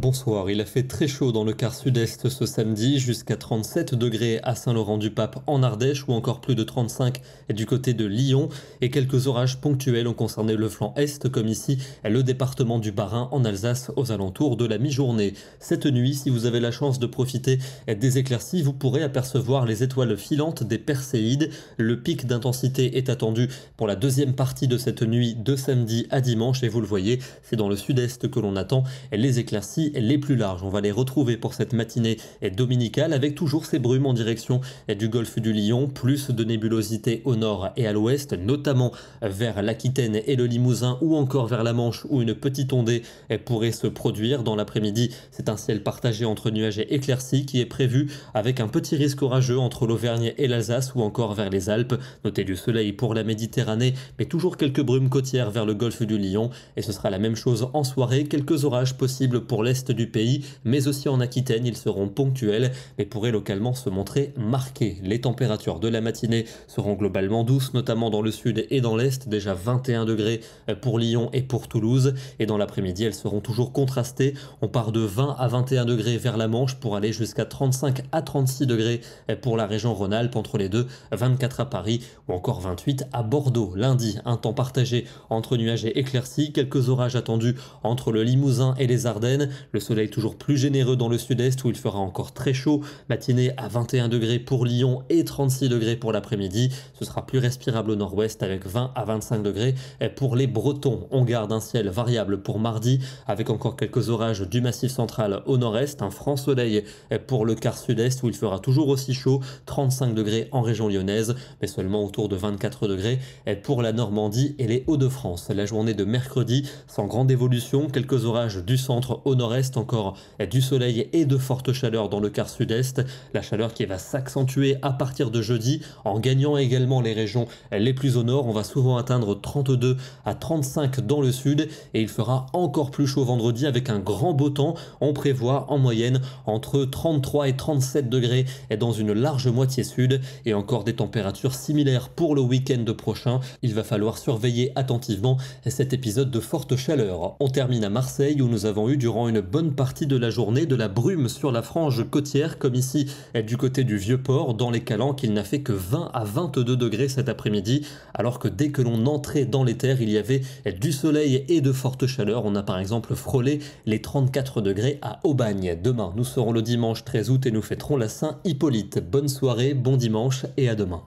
Bonsoir, il a fait très chaud dans le quart sud-est ce samedi, jusqu'à 37 degrés à Saint-Laurent-du-Pape en Ardèche ou encore plus de 35 du côté de Lyon. Et quelques orages ponctuels ont concerné le flanc est comme ici le département du Bas-Rhin en Alsace aux alentours de la mi-journée. Cette nuit, si vous avez la chance de profiter des éclaircies, vous pourrez apercevoir les étoiles filantes des Perséides. Le pic d'intensité est attendu pour la deuxième partie de cette nuit de samedi à dimanche et vous le voyez, c'est dans le sud-est que l'on attend les éclaircies les plus larges. On va les retrouver pour cette matinée dominicale avec toujours ces brumes en direction du golfe du Lion, plus de nébulosité au nord et à l'ouest, notamment vers l'Aquitaine et le Limousin ou encore vers la Manche où une petite ondée pourrait se produire. Dans l'après-midi, c'est un ciel partagé entre nuages et éclaircies qui est prévu avec un petit risque orageux entre l'Auvergne et l'Alsace ou encore vers les Alpes. Notez du soleil pour la Méditerranée, mais toujours quelques brumes côtières vers le golfe du Lion et ce sera la même chose en soirée. Quelques orages possibles pour l'est du pays, mais aussi en Aquitaine, ils seront ponctuels mais pourraient localement se montrer marqués. Les températures de la matinée seront globalement douces, notamment dans le sud et dans l'est, déjà 21 degrés pour Lyon et pour Toulouse, et dans l'après-midi, elles seront toujours contrastées. On part de 20 à 21 degrés vers la Manche pour aller jusqu'à 35 à 36 degrés pour la région Rhône-Alpes, entre les deux, 24 à Paris ou encore 28 à Bordeaux. Lundi, un temps partagé entre nuages et éclaircies, quelques orages attendus entre le Limousin et les Ardennes. Le soleil toujours plus généreux dans le sud-est où il fera encore très chaud. Matinée à 21 degrés pour Lyon et 36 degrés pour l'après-midi. Ce sera plus respirable au nord-ouest avec 20 à 25 degrés pour les Bretons. On garde un ciel variable pour mardi avec encore quelques orages du massif central au nord-est. Un franc soleil pour le quart sud-est où il fera toujours aussi chaud. 35 degrés en région lyonnaise mais seulement autour de 24 degrés pour la Normandie et les Hauts-de-France. La journée de mercredi sans grande évolution. Quelques orages du centre au nord-est, encore du soleil et de fortes chaleurs dans le quart sud-est. La chaleur qui va s'accentuer à partir de jeudi en gagnant également les régions les plus au nord. On va souvent atteindre 32 à 35 dans le sud et il fera encore plus chaud vendredi avec un grand beau temps. On prévoit en moyenne entre 33 et 37 degrés dans une large moitié sud et encore des températures similaires pour le week-end prochain. Il va falloir surveiller attentivement cet épisode de forte chaleur. On termine à Marseille où nous avons eu durant une bonne partie de la journée de la brume sur la frange côtière comme ici du côté du Vieux-Port dans les Calanques. Il n'a fait que 20 à 22 degrés cet après-midi alors que dès que l'on entrait dans les terres il y avait du soleil et de fortes chaleurs. On a par exemple frôlé les 34 degrés à Aubagne. Demain nous serons le dimanche 13 août et nous fêterons la Saint-Hippolyte. Bonne soirée, bon dimanche et à demain.